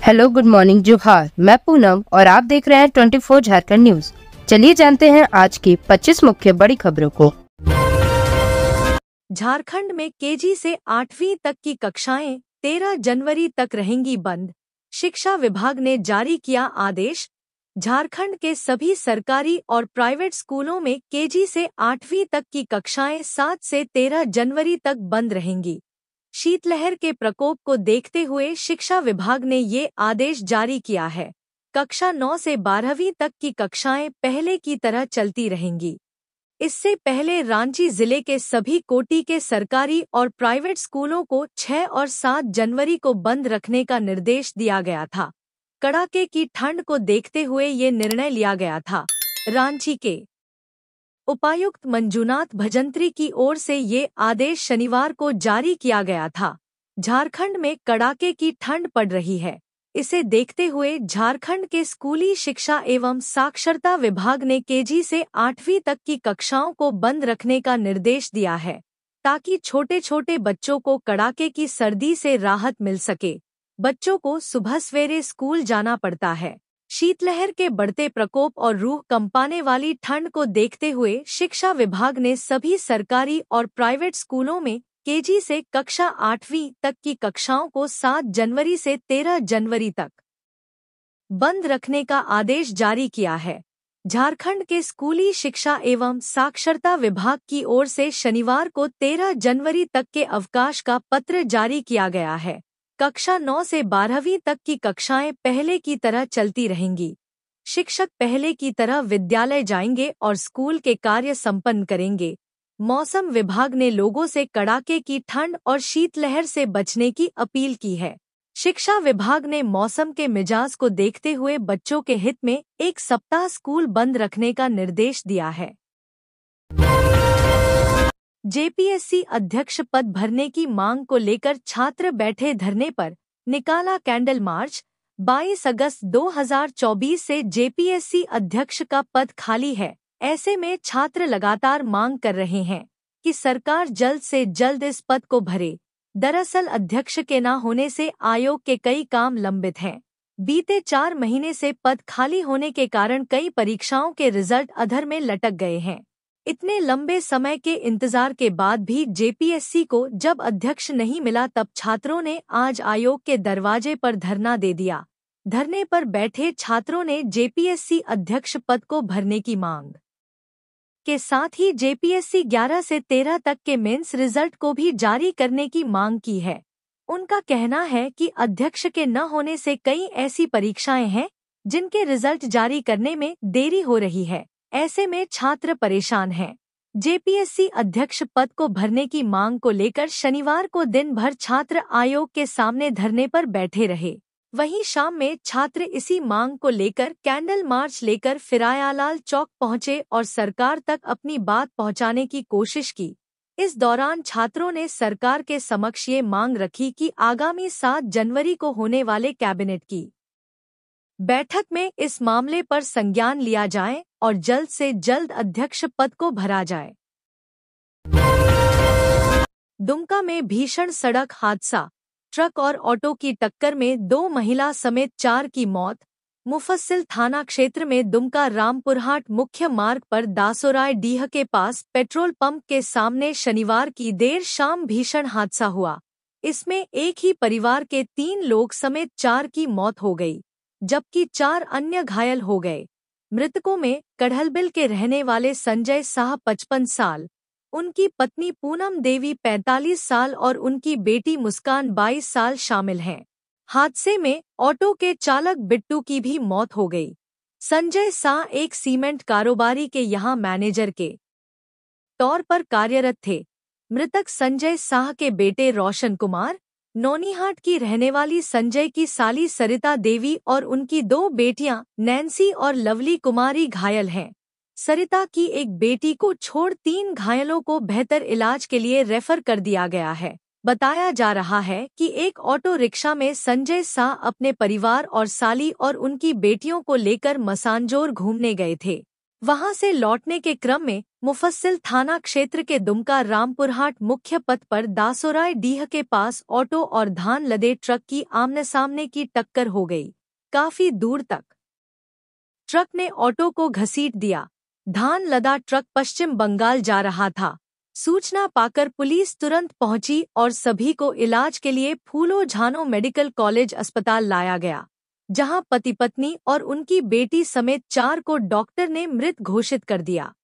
Hello, good morning, जोहार। मैं पूनम और आप देख रहे हैं 24 झारखंड न्यूज। चलिए जानते हैं आज की 25 मुख्य बड़ी खबरों को। झारखंड में केजी से 8वीं तक की कक्षाएं 13 जनवरी तक रहेंगी बंद। शिक्षा विभाग ने जारी किया आदेश। झारखंड के सभी सरकारी और प्राइवेट स्कूलों में केजी से 8वीं तक की कक्षाएं 7 से 13 जनवरी तक बंद रहेंगी। शीतलहर के प्रकोप को देखते हुए शिक्षा विभाग ने ये आदेश जारी किया है। कक्षा 9 से 12वीं तक की कक्षाएं पहले की तरह चलती रहेंगी। इससे पहले रांची जिले के सभी कोटि के सरकारी और प्राइवेट स्कूलों को 6 और 7 जनवरी को बंद रखने का निर्देश दिया गया था। कड़ाके की ठंड को देखते हुए ये निर्णय लिया गया था। रांची के उपायुक्त मंजूनाथ भजंत्री की ओर से ये आदेश शनिवार को जारी किया गया था। झारखंड में कड़ाके की ठंड पड़ रही है। इसे देखते हुए झारखंड के स्कूली शिक्षा एवं साक्षरता विभाग ने केजी से 8वीं तक की कक्षाओं को बंद रखने का निर्देश दिया है, ताकि छोटे छोटे बच्चों को कड़ाके की सर्दी से राहत मिल सके। बच्चों को सुबह सवेरे स्कूल जाना पड़ता है। शीतलहर के बढ़ते प्रकोप और रूह कंपाने वाली ठंड को देखते हुए शिक्षा विभाग ने सभी सरकारी और प्राइवेट स्कूलों में केजी से कक्षा 8वीं तक की कक्षाओं को 7 जनवरी से 13 जनवरी तक बंद रखने का आदेश जारी किया है। झारखंड के स्कूली शिक्षा एवं साक्षरता विभाग की ओर से शनिवार को 13 जनवरी तक के अवकाश का पत्र जारी किया गया है। कक्षा 9 से 12वीं तक की कक्षाएं पहले की तरह चलती रहेंगी। शिक्षक पहले की तरह विद्यालय जाएंगे और स्कूल के कार्य संपन्न करेंगे। मौसम विभाग ने लोगों से कड़ाके की ठंड और शीतलहर से बचने की अपील की है। शिक्षा विभाग ने मौसम के मिजाज को देखते हुए बच्चों के हित में 1 सप्ताह स्कूल बंद रखने का निर्देश दिया है। जेपीएससी अध्यक्ष पद भरने की मांग को लेकर छात्र बैठे धरने पर, निकाला कैंडल मार्च। 22 अगस्त 2024 से जेपीएससी अध्यक्ष का पद खाली है। ऐसे में छात्र लगातार मांग कर रहे हैं कि सरकार जल्द से जल्द इस पद को भरे। दरअसल अध्यक्ष के न होने से आयोग के कई काम लंबित हैं। बीते 4 महीने से पद खाली होने के कारण कई परीक्षाओं के रिजल्ट अधर में लटक गए हैं। इतने लंबे समय के इंतजार के बाद भी जेपीएससी को जब अध्यक्ष नहीं मिला, तब छात्रों ने आज आयोग के दरवाजे पर धरना दे दिया। धरने पर बैठे छात्रों ने जेपीएससी अध्यक्ष पद को भरने की मांग के साथ ही जेपीएससी 11 से 13 तक के मेंस रिजल्ट को भी जारी करने की मांग की है। उनका कहना है कि अध्यक्ष के न होने से कई ऐसी परीक्षाएं हैं जिनके रिजल्ट जारी करने में देरी हो रही है। ऐसे में छात्र परेशान हैं। जेपीएससी अध्यक्ष पद को भरने की मांग को लेकर शनिवार को दिन भर छात्र आयोग के सामने धरने पर बैठे रहे। वहीं शाम में छात्र इसी मांग को लेकर कैंडल मार्च लेकर फिरायालाल चौक पहुंचे और सरकार तक अपनी बात पहुंचाने की कोशिश की। इस दौरान छात्रों ने सरकार के समक्ष ये मांग रखी कि आगामी 7 जनवरी को होने वाले कैबिनेट की बैठक में इस मामले पर संज्ञान लिया जाए और जल्द से जल्द अध्यक्ष पद को भरा जाए। दुमका में भीषण सड़क हादसा, ट्रक और ऑटो की टक्कर में 2 महिला समेत 4 की मौत। मुफस्सिल थाना क्षेत्र में दुमका रामपुरहाट मुख्य मार्ग पर दासोराय डीह के पास पेट्रोल पंप के सामने शनिवार की देर शाम भीषण हादसा हुआ। इसमें एक ही परिवार के 3 लोग समेत 4 की मौत हो गई, जबकि 4 अन्य घायल हो गए। मृतकों में कढ़लबिल के रहने वाले संजय साह 55 साल, उनकी पत्नी पूनम देवी 45 साल और उनकी बेटी मुस्कान 22 साल शामिल हैं। हादसे में ऑटो के चालक बिट्टू की भी मौत हो गई। संजय साह एक सीमेंट कारोबारी के यहां मैनेजर के तौर पर कार्यरत थे। मृतक संजय साह के बेटे रोशन कुमार, नौनीहाट की रहने वाली संजय की साली सरिता देवी और उनकी 2 बेटियां नैन्सी और लवली कुमारी घायल हैं। सरिता की एक बेटी को छोड़ 3 घायलों को बेहतर इलाज के लिए रेफर कर दिया गया है। बताया जा रहा है कि एक ऑटो रिक्शा में संजय साह अपने परिवार और साली और उनकी बेटियों को लेकर मसानजोर घूमने गए थे। वहां से लौटने के क्रम में मुफस्सिल थाना क्षेत्र के दुमका रामपुरहाट मुख्य पथ पर दासोराय डीह के पास ऑटो और धान लदे ट्रक की आमने सामने की टक्कर हो गई। काफी दूर तक ट्रक ने ऑटो को घसीट दिया। धान लदा ट्रक पश्चिम बंगाल जा रहा था। सूचना पाकर पुलिस तुरंत पहुंची और सभी को इलाज के लिए फूलो झानो मेडिकल कॉलेज अस्पताल लाया गया, जहां पति पत्नी और उनकी बेटी समेत 4 को डॉक्टर ने मृत घोषित कर दिया।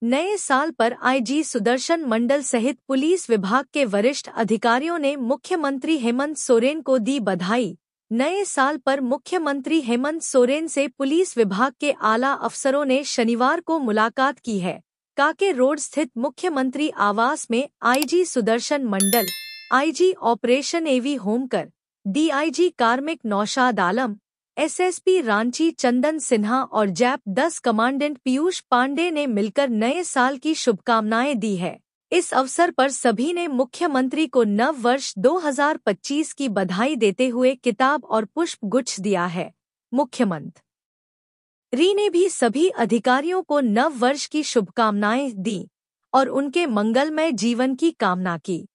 नए साल पर आईजी सुदर्शन मंडल सहित पुलिस विभाग के वरिष्ठ अधिकारियों ने मुख्यमंत्री हेमंत सोरेन को दी बधाई। नए साल पर मुख्यमंत्री हेमंत सोरेन से पुलिस विभाग के आला अफसरों ने शनिवार को मुलाकात की है। काके रोड स्थित मुख्यमंत्री आवास में आईजी सुदर्शन मंडल, आईजी ऑपरेशन एवी होमकर, डीआईजी कार्मिक नौशाद आलम, एसएसपी रांची चंदन सिन्हा और जैप 10 कमांडेंट पीयूष पांडे ने मिलकर नए साल की शुभकामनाएं दी है। इस अवसर पर सभी ने मुख्यमंत्री को नव वर्ष 2025 की बधाई देते हुए किताब और पुष्प गुच्छ दिया है। मुख्यमंत्री ने भी सभी अधिकारियों को नव वर्ष की शुभकामनाएं दी और उनके मंगलमय जीवन की कामना की।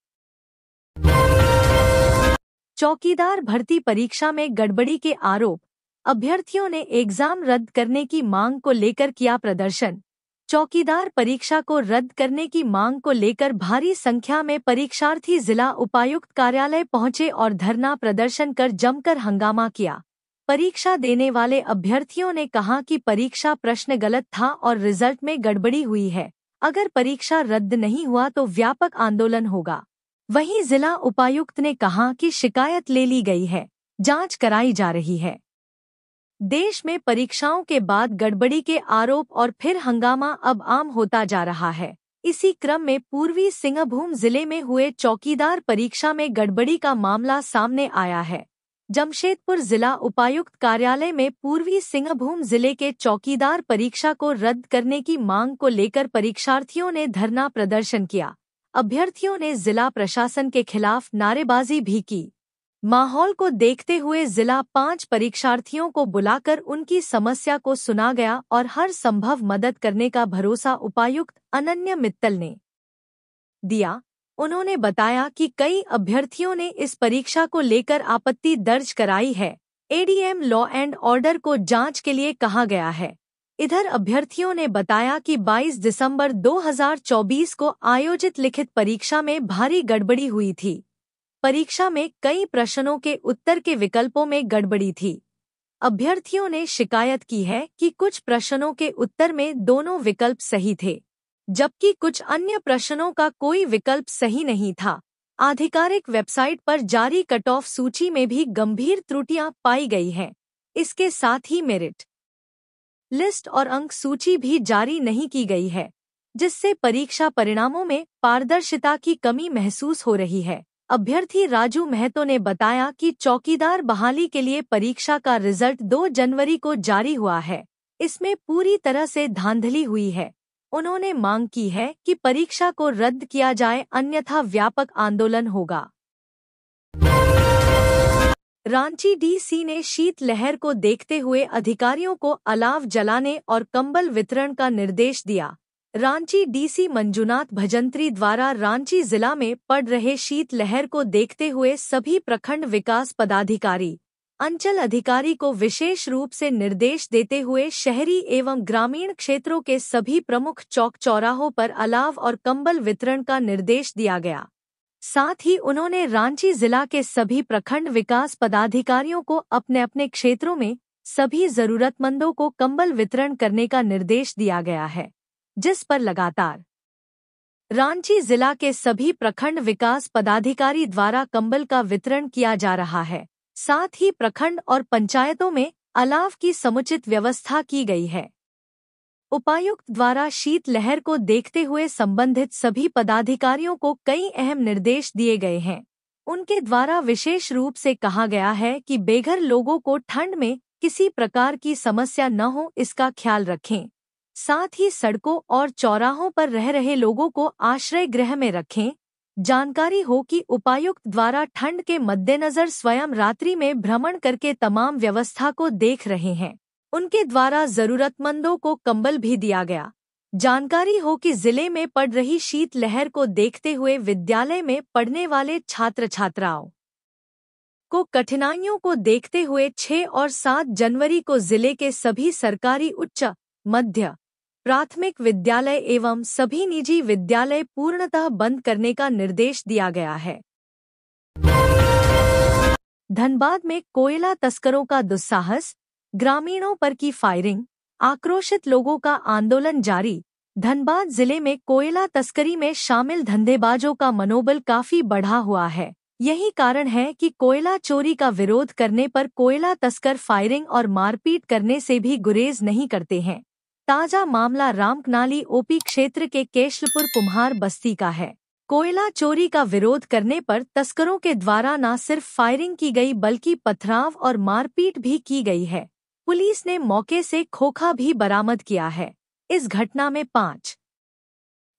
चौकीदार भर्ती परीक्षा में गड़बड़ी के आरोप, अभ्यर्थियों ने एग्जाम रद्द करने की मांग को लेकर किया प्रदर्शन। चौकीदार परीक्षा को रद्द करने की मांग को लेकर भारी संख्या में परीक्षार्थी जिला उपायुक्त कार्यालय पहुंचे और धरना प्रदर्शन कर जमकर हंगामा किया। परीक्षा देने वाले अभ्यर्थियों ने कहा कि परीक्षा प्रश्न गलत था और रिजल्ट में गड़बड़ी हुई है। अगर परीक्षा रद्द नहीं हुआ तो व्यापक आंदोलन होगा। वहीं जिला उपायुक्त ने कहा कि शिकायत ले ली गई है, जांच कराई जा रही है। देश में परीक्षाओं के बाद गड़बड़ी के आरोप और फिर हंगामा अब आम होता जा रहा है। इसी क्रम में पूर्वी सिंहभूम जिले में हुए चौकीदार परीक्षा में गड़बड़ी का मामला सामने आया है। जमशेदपुर जिला उपायुक्त कार्यालय में पूर्वी सिंहभूम जिले के चौकीदार परीक्षा को रद्द करने की मांग को लेकर परीक्षार्थियों ने धरना प्रदर्शन किया। अभ्यर्थियों ने जिला प्रशासन के खिलाफ नारेबाजी भी की। माहौल को देखते हुए जिला 5 परीक्षार्थियों को बुलाकर उनकी समस्या को सुना गया और हर संभव मदद करने का भरोसा उपायुक्त अनन्या मित्तल ने दिया। उन्होंने बताया कि कई अभ्यर्थियों ने इस परीक्षा को लेकर आपत्ति दर्ज कराई है। एडीएम लॉ एंड ऑर्डर को जांच के लिए कहा गया है। इधर अभ्यर्थियों ने बताया कि 22 दिसंबर 2024 को आयोजित लिखित परीक्षा में भारी गड़बड़ी हुई थी। परीक्षा में कई प्रश्नों के उत्तर के विकल्पों में गड़बड़ी थी। अभ्यर्थियों ने शिकायत की है कि कुछ प्रश्नों के उत्तर में दोनों विकल्प सही थे, जबकि कुछ अन्य प्रश्नों का कोई विकल्प सही नहीं था। आधिकारिक वेबसाइट पर जारी कट ऑफ सूची में भी गंभीर त्रुटियां पाई गई हैं। इसके साथ ही मेरिट लिस्ट और अंक सूची भी जारी नहीं की गई है, जिससे परीक्षा परिणामों में पारदर्शिता की कमी महसूस हो रही है। अभ्यर्थी राजू महतो ने बताया कि चौकीदार बहाली के लिए परीक्षा का रिजल्ट 2 जनवरी को जारी हुआ है। इसमें पूरी तरह से धांधली हुई है। उन्होंने मांग की है कि परीक्षा को रद्द किया जाए, अन्यथा व्यापक आंदोलन होगा। रांची डीसी ने शीतलहर को देखते हुए अधिकारियों को अलाव जलाने और कंबल वितरण का निर्देश दिया। रांची डीसी मंजुनाथ भजंत्री द्वारा रांची जिला में पड़ रहे शीतलहर को देखते हुए सभी प्रखंड विकास पदाधिकारी, अंचल अधिकारी को विशेष रूप से निर्देश देते हुए शहरी एवं ग्रामीण क्षेत्रों के सभी प्रमुख चौक चौराहों पर अलाव और कंबल वितरण का निर्देश दिया गया। साथ ही उन्होंने रांची जिला के सभी प्रखंड विकास पदाधिकारियों को अपने अपने क्षेत्रों में सभी जरूरतमंदों को कंबल वितरण करने का निर्देश दिया गया है, जिस पर लगातार रांची जिला के सभी प्रखंड विकास पदाधिकारी द्वारा कंबल का वितरण किया जा रहा है। साथ ही प्रखंड और पंचायतों में अलाव की समुचित व्यवस्था की गई है। उपायुक्त द्वारा शीतलहर को देखते हुए संबंधित सभी पदाधिकारियों को कई अहम निर्देश दिए गए हैं। उनके द्वारा विशेष रूप से कहा गया है कि बेघर लोगों को ठंड में किसी प्रकार की समस्या न हो, इसका ख्याल रखें। साथ ही सड़कों और चौराहों पर रह रहे लोगों को आश्रय गृह में रखें। जानकारी हो कि उपायुक्त द्वारा ठंड के मद्देनजर स्वयं रात्रि में भ्रमण करके तमाम व्यवस्था को देख रहे हैं। उनके द्वारा जरूरतमंदों को कंबल भी दिया गया। जानकारी हो कि जिले में पड़ रही शीतलहर को देखते हुए विद्यालय में पढ़ने वाले छात्र छात्राओं को कठिनाइयों को देखते हुए 6 और 7 जनवरी को जिले के सभी सरकारी उच्च, मध्य, प्राथमिक विद्यालय एवं सभी निजी विद्यालय पूर्णतः बंद करने का निर्देश दिया गया है। धनबाद में कोयला तस्करों का दुस्साहस, ग्रामीणों पर की फायरिंग, आक्रोशित लोगों का आंदोलन जारी। धनबाद जिले में कोयला तस्करी में शामिल धंधेबाजों का मनोबल काफी बढ़ा हुआ है। यही कारण है कि कोयला चोरी का विरोध करने पर कोयला तस्कर फायरिंग और मारपीट करने से भी गुरेज नहीं करते हैं। ताजा मामला रामकनाली ओपी क्षेत्र के केशलपुर कुम्हार बस्ती का है। कोयला चोरी का विरोध करने पर तस्करों के द्वारा न सिर्फ फायरिंग की गई बल्कि पथराव और मारपीट भी की गई है। पुलिस ने मौके से खोखा भी बरामद किया है। इस घटना में 5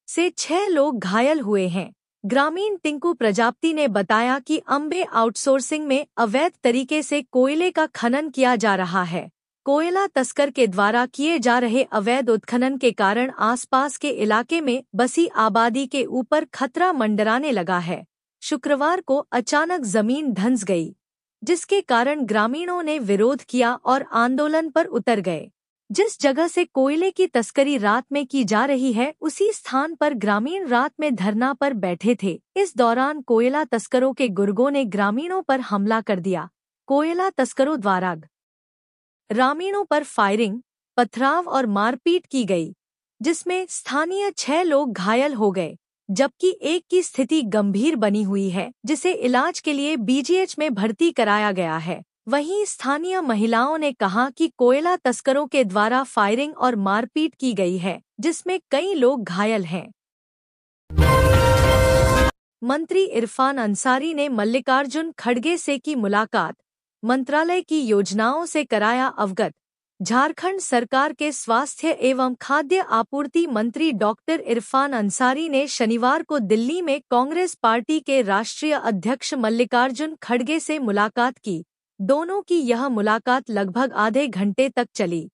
से 6 लोग घायल हुए हैं। ग्रामीण टिंकू प्रजापति ने बताया कि अंबे आउटसोर्सिंग में अवैध तरीके से कोयले का खनन किया जा रहा है। कोयला तस्कर के द्वारा किए जा रहे अवैध उत्खनन के कारण आसपास के इलाके में बसी आबादी के ऊपर खतरा मंडराने लगा है। शुक्रवार को अचानक जमीन धंस गई, जिसके कारण ग्रामीणों ने विरोध किया और आंदोलन पर उतर गए। जिस जगह से कोयले की तस्करी रात में की जा रही है, उसी स्थान पर ग्रामीण रात में धरना पर बैठे थे। इस दौरान कोयला तस्करों के गुर्गों ने ग्रामीणों पर हमला कर दिया। कोयला तस्करों द्वारा ग्रामीणों पर फायरिंग, पथराव और मारपीट की गई, जिसमें स्थानीय 6 लोग घायल हो गए, जबकि एक की स्थिति गंभीर बनी हुई है, जिसे इलाज के लिए बीजीएच में भर्ती कराया गया है। वहीं स्थानीय महिलाओं ने कहा कि कोयला तस्करों के द्वारा फायरिंग और मारपीट की गई है, जिसमें कई लोग घायल हैं। मंत्री इरफान अंसारी ने मल्लिकार्जुन खड़गे से की मुलाकात, मंत्रालय की योजनाओं से कराया अवगत। झारखंड सरकार के स्वास्थ्य एवं खाद्य आपूर्ति मंत्री डॉक्टर इरफान अंसारी ने शनिवार को दिल्ली में कांग्रेस पार्टी के राष्ट्रीय अध्यक्ष मल्लिकार्जुन खड़गे से मुलाकात की। दोनों की यह मुलाकात लगभग आधे घंटे तक चली,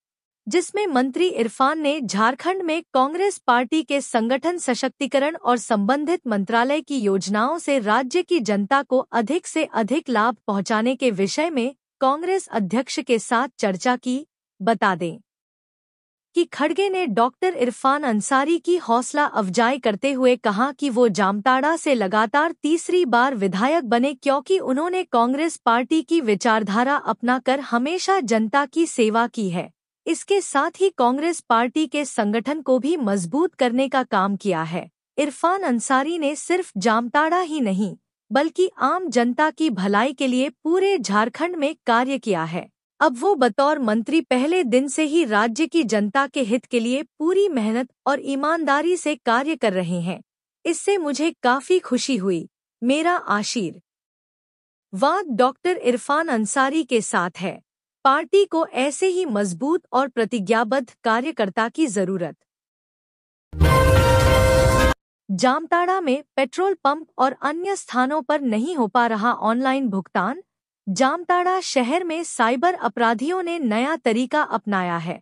जिसमें मंत्री इरफान ने झारखंड में कांग्रेस पार्टी के संगठन सशक्तिकरण और संबंधित मंत्रालय की योजनाओं से राज्य की जनता को अधिक से अधिक लाभ पहुंचाने के विषय में कांग्रेस अध्यक्ष के साथ चर्चा की। बता दें कि खड़गे ने डॉक्टर इरफान अंसारी की हौसला अफजाई करते हुए कहा कि वो जामताड़ा से लगातार तीसरी बार विधायक बने, क्योंकि उन्होंने कांग्रेस पार्टी की विचारधारा अपनाकर हमेशा जनता की सेवा की है। इसके साथ ही कांग्रेस पार्टी के संगठन को भी मजबूत करने का काम किया है। इरफान अंसारी ने सिर्फ जामताड़ा ही नहीं, बल्कि आम जनता की भलाई के लिए पूरे झारखंड में कार्य किया है। अब वो बतौर मंत्री पहले दिन से ही राज्य की जनता के हित के लिए पूरी मेहनत और ईमानदारी से कार्य कर रहे हैं। इससे मुझे काफी खुशी हुई। मेरा आशीर्वाद डॉक्टर इरफान अंसारी के साथ है। पार्टी को ऐसे ही मजबूत और प्रतिज्ञाबद्ध कार्यकर्ता की जरूरत। जामताड़ा में पेट्रोल पंप और अन्य स्थानों पर नहीं हो पा रहा ऑनलाइन भुगतान। जामताड़ा शहर में साइबर अपराधियों ने नया तरीका अपनाया है,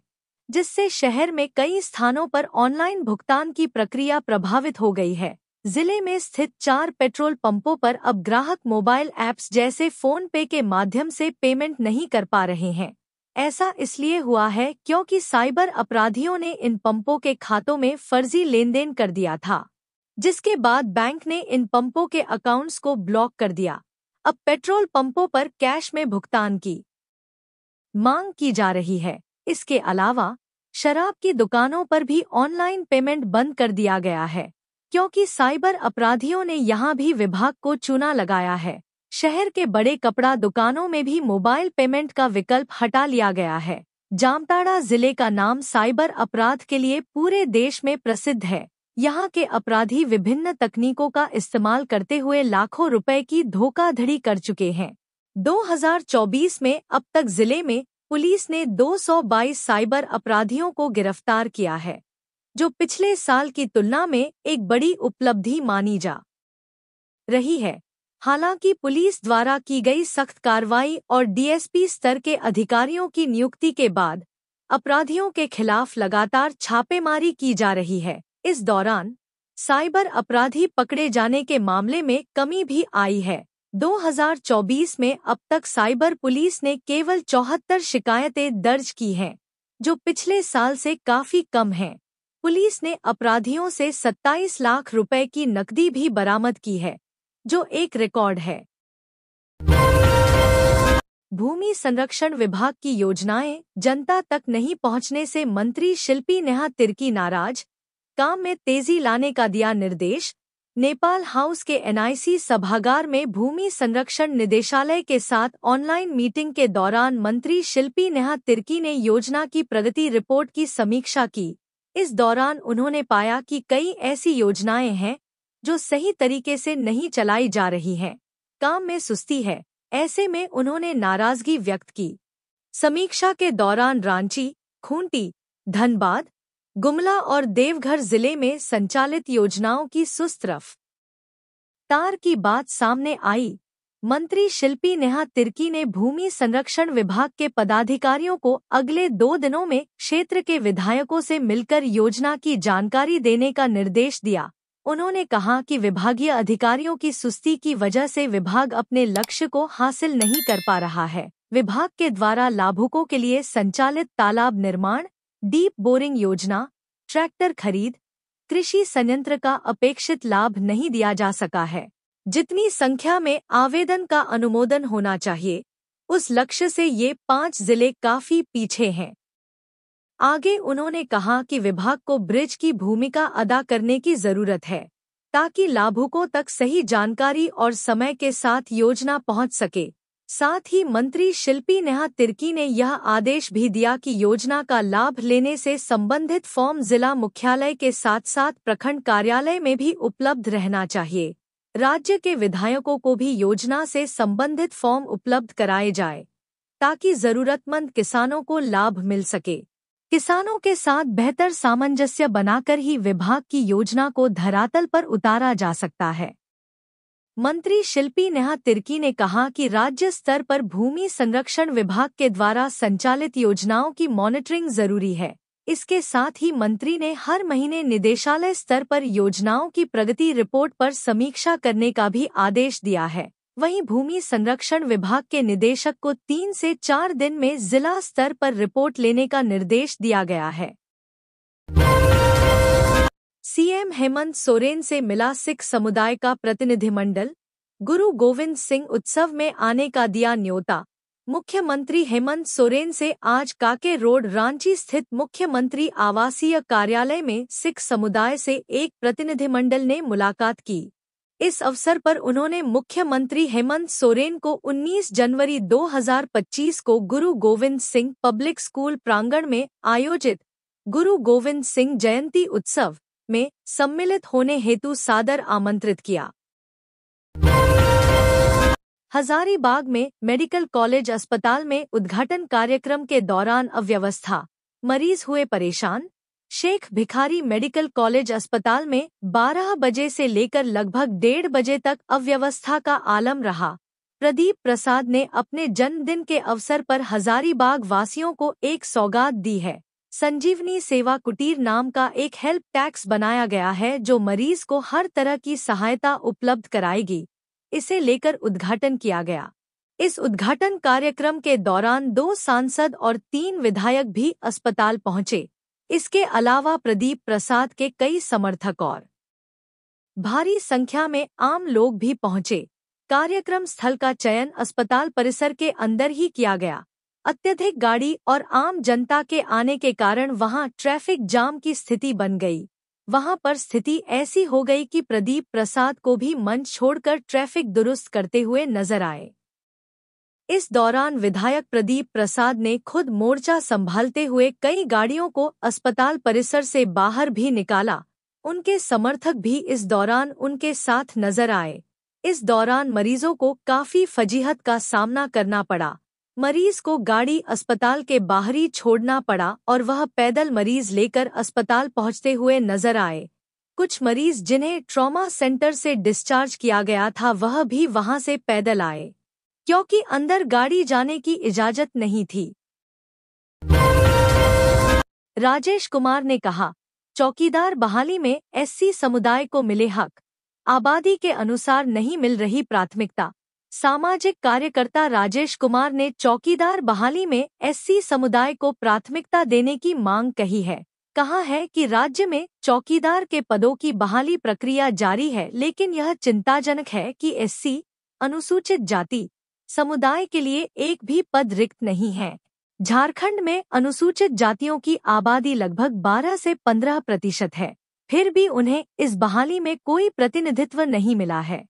जिससे शहर में कई स्थानों पर ऑनलाइन भुगतान की प्रक्रिया प्रभावित हो गई है। जिले में स्थित 4 पेट्रोल पंपों पर अब ग्राहक मोबाइल ऐप्स जैसे फोन पे के माध्यम से पेमेंट नहीं कर पा रहे हैं। ऐसा इसलिए हुआ है क्योंकि साइबर अपराधियों ने इन पंपों के खातों में फर्जी लेनदेन कर दिया था, जिसके बाद बैंक ने इन पंपों के अकाउंट्स को ब्लॉक कर दिया। अब पेट्रोल पंपों पर कैश में भुगतान की मांग की जा रही है। इसके अलावा शराब की दुकानों पर भी ऑनलाइन पेमेंट बंद कर दिया गया है, क्योंकि साइबर अपराधियों ने यहां भी विभाग को चूना लगाया है। शहर के बड़े कपड़ा दुकानों में भी मोबाइल पेमेंट का विकल्प हटा लिया गया है। जामताड़ा जिले का नाम साइबर अपराध के लिए पूरे देश में प्रसिद्ध है। यहाँ के अपराधी विभिन्न तकनीकों का इस्तेमाल करते हुए लाखों रुपए की धोखाधड़ी कर चुके हैं। 2024 में अब तक जिले में पुलिस ने 222 साइबर अपराधियों को गिरफ्तार किया है, जो पिछले साल की तुलना में एक बड़ी उपलब्धि मानी जा रही है। हालांकि पुलिस द्वारा की गई सख्त कार्रवाई और डीएसपी स्तर के अधिकारियों की नियुक्ति के बाद अपराधियों के खिलाफ लगातार छापेमारी की जा रही है। इस दौरान साइबर अपराधी पकड़े जाने के मामले में कमी भी आई है। 2024 में अब तक साइबर पुलिस ने केवल 74 शिकायतें दर्ज की हैं, जो पिछले साल से काफी कम हैं। पुलिस ने अपराधियों से 27 लाख रुपए की नकदी भी बरामद की है, जो एक रिकॉर्ड है। भूमि संरक्षण विभाग की योजनाएं जनता तक नहीं पहुंचने से मंत्री शिल्पी नेहा तिर्की नाराज, काम में तेजी लाने का दिया निर्देश। नेपाल हाउस के एनआईसी सभागार में भूमि संरक्षण निदेशालय के साथ ऑनलाइन मीटिंग के दौरान मंत्री शिल्पी नेहा तिर्की ने योजना की प्रगति रिपोर्ट की समीक्षा की। इस दौरान उन्होंने पाया कि कई ऐसी योजनाएं हैं जो सही तरीके से नहीं चलाई जा रही हैं, काम में सुस्ती है। ऐसे में उन्होंने नाराजगी व्यक्त की। समीक्षा के दौरान रांची, खूंटी, धनबाद, गुमला और देवघर जिले में संचालित योजनाओं की सुस्त रफ्तार की बात सामने आई। मंत्री शिल्पी नेहा तिर्की ने भूमि संरक्षण विभाग के पदाधिकारियों को अगले 2 दिनों में क्षेत्र के विधायकों से मिलकर योजना की जानकारी देने का निर्देश दिया। उन्होंने कहा कि विभागीय अधिकारियों की सुस्ती की वजह से विभाग अपने लक्ष्य को हासिल नहीं कर पा रहा है। विभाग के द्वारा लाभुकों के लिए संचालित तालाब निर्माण, डीप बोरिंग योजना, ट्रैक्टर खरीद, कृषि संयंत्र का अपेक्षित लाभ नहीं दिया जा सका है। जितनी संख्या में आवेदन का अनुमोदन होना चाहिए, उस लक्ष्य से ये 5 जिले काफी पीछे हैं। आगे उन्होंने कहा कि विभाग को ब्रिज की भूमिका अदा करने की जरूरत है, ताकि लाभुकों तक सही जानकारी और समय के साथ योजना पहुंच सके। साथ ही मंत्री शिल्पी नेहा तिर्की ने यह आदेश भी दिया कि योजना का लाभ लेने से संबंधित फॉर्म जिला मुख्यालय के साथ साथ प्रखंड कार्यालय में भी उपलब्ध रहना चाहिए। राज्य के विधायकों को भी योजना से संबंधित फॉर्म उपलब्ध कराए जाए, ताकि जरूरतमंद किसानों को लाभ मिल सके। किसानों के साथ बेहतर सामंजस्य बनाकर ही विभाग की योजना को धरातल पर उतारा जा सकता है। मंत्री शिल्पी नेहा तिर्की ने कहा कि राज्य स्तर पर भूमि संरक्षण विभाग के द्वारा संचालित योजनाओं की मॉनिटरिंग जरूरी है। इसके साथ ही मंत्री ने हर महीने निदेशालय स्तर पर योजनाओं की प्रगति रिपोर्ट पर समीक्षा करने का भी आदेश दिया है। वहीं भूमि संरक्षण विभाग के निदेशक को 3 से 4 दिन में जिला स्तर पर रिपोर्ट लेने का निर्देश दिया गया है। सीएम हेमंत सोरेन से मिला सिख समुदाय का प्रतिनिधिमंडल, गुरु गोविंद सिंह उत्सव में आने का दिया न्योता। मुख्यमंत्री हेमंत सोरेन से आज काके रोड रांची स्थित मुख्यमंत्री आवासीय कार्यालय में सिख समुदाय से एक प्रतिनिधिमंडल ने मुलाकात की। इस अवसर पर उन्होंने मुख्यमंत्री हेमंत सोरेन को 19 जनवरी 2025 को गुरु गोविंद सिंह पब्लिक स्कूल प्रांगण में आयोजित गुरु गोविंद सिंह जयंती उत्सव में सम्मिलित होने हेतु सादर आमंत्रित किया। हजारीबाग में मेडिकल कॉलेज अस्पताल में उद्घाटन कार्यक्रम के दौरान अव्यवस्था, मरीज हुए परेशान। शेख भिखारी मेडिकल कॉलेज अस्पताल में 12 बजे से लेकर लगभग 1:30 बजे तक अव्यवस्था का आलम रहा। प्रदीप प्रसाद ने अपने जन्मदिन के अवसर पर हजारीबाग वासियों को एक सौगात दी है। संजीवनी सेवा कुटीर नाम का एक हेल्प टैक्स बनाया गया है, जो मरीज को हर तरह की सहायता उपलब्ध कराएगी। इसे लेकर उद्घाटन किया गया। इस उद्घाटन कार्यक्रम के दौरान 2 सांसद और 3 विधायक भी अस्पताल पहुंचे। इसके अलावा प्रदीप प्रसाद के कई समर्थक और भारी संख्या में आम लोग भी पहुंचे। कार्यक्रम स्थल का चयन अस्पताल परिसर के अंदर ही किया गया। अत्यधिक गाड़ी और आम जनता के आने के कारण वहां ट्रैफिक जाम की स्थिति बन गई। वहां पर स्थिति ऐसी हो गई कि प्रदीप प्रसाद को भी मंच छोड़कर ट्रैफिक दुरुस्त करते हुए नजर आए। इस दौरान विधायक प्रदीप प्रसाद ने खुद मोर्चा संभालते हुए कई गाड़ियों को अस्पताल परिसर से बाहर भी निकाला। उनके समर्थक भी इस दौरान उनके साथ नजर आए। इस दौरान मरीजों को काफी फजीहत का सामना करना पड़ा। मरीज को गाड़ी अस्पताल के बाहर ही छोड़ना पड़ा और वह पैदल मरीज लेकर अस्पताल पहुंचते हुए नजर आए। कुछ मरीज जिन्हें ट्रॉमा सेंटर से डिस्चार्ज किया गया था, वह भी वहां से पैदल आए, क्योंकि अंदर गाड़ी जाने की इजाजत नहीं थी। राजेश कुमार ने कहा, चौकीदार बहाली में एससी समुदाय को मिले हक, आबादी के अनुसार नहीं मिल रही प्राथमिकता। सामाजिक कार्यकर्ता राजेश कुमार ने चौकीदार बहाली में एससी समुदाय को प्राथमिकता देने की मांग कही है। कहा है कि राज्य में चौकीदार के पदों की बहाली प्रक्रिया जारी है, लेकिन यह चिंताजनक है कि एससी अनुसूचित जाति समुदाय के लिए एक भी पद रिक्त नहीं है। झारखंड में अनुसूचित जातियों की आबादी लगभग 12 से 15% है, फिर भी उन्हें इस बहाली में कोई प्रतिनिधित्व नहीं मिला है।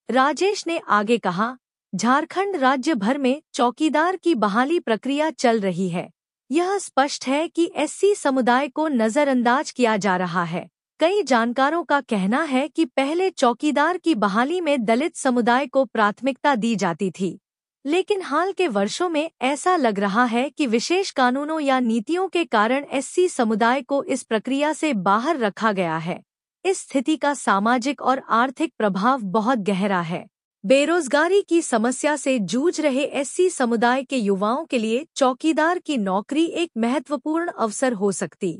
राजेश ने आगे कहा, झारखंड राज्य भर में चौकीदार की बहाली प्रक्रिया चल रही है। यह स्पष्ट है कि एससी समुदाय को नजरअंदाज किया जा रहा है। कई जानकारों का कहना है कि पहले चौकीदार की बहाली में दलित समुदाय को प्राथमिकता दी जाती थी, लेकिन हाल के वर्षों में ऐसा लग रहा है कि विशेष कानूनों या नीतियों के कारण एससी समुदाय को इस प्रक्रिया से बाहर रखा गया है। इस स्थिति का सामाजिक और आर्थिक प्रभाव बहुत गहरा है। बेरोजगारी की समस्या से जूझ रहे एससी समुदाय के युवाओं के लिए चौकीदार की नौकरी एक महत्वपूर्ण अवसर हो सकती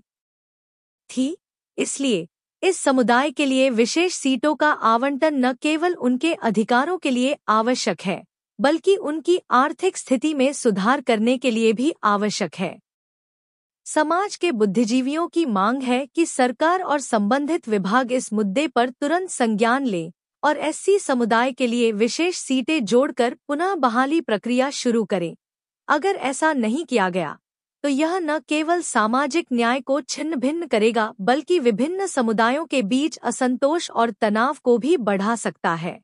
थी। इसलिए इस समुदाय के लिए विशेष सीटों का आवंटन न केवल उनके अधिकारों के लिए आवश्यक है, बल्कि उनकी आर्थिक स्थिति में सुधार करने के लिए भी आवश्यक है। समाज के बुद्धिजीवियों की मांग है कि सरकार और संबंधित विभाग इस मुद्दे पर तुरंत संज्ञान लें और एससी समुदाय के लिए विशेष सीटें जोड़कर पुनः बहाली प्रक्रिया शुरू करें। अगर ऐसा नहीं किया गया तो यह न केवल सामाजिक न्याय को छिन्न भिन्न करेगा, बल्कि विभिन्न समुदायों के बीच असंतोष और तनाव को भी बढ़ा सकता है।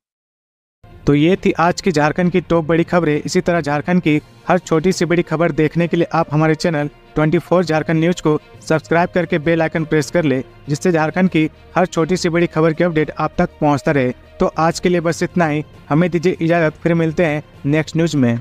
तो ये थी आज की झारखंड की टॉप बड़ी खबरें। इसी तरह झारखंड की हर छोटी सी बड़ी खबर देखने के लिए आप हमारे चैनल 24 झारखंड न्यूज को सब्सक्राइब करके बेल आइकन प्रेस कर ले, जिससे झारखंड की हर छोटी सी बड़ी खबर की अपडेट आप तक पहुंचता रहे। तो आज के लिए बस इतना ही, हमें दीजिए इजाजत, फिर मिलते हैं नेक्स्ट न्यूज में।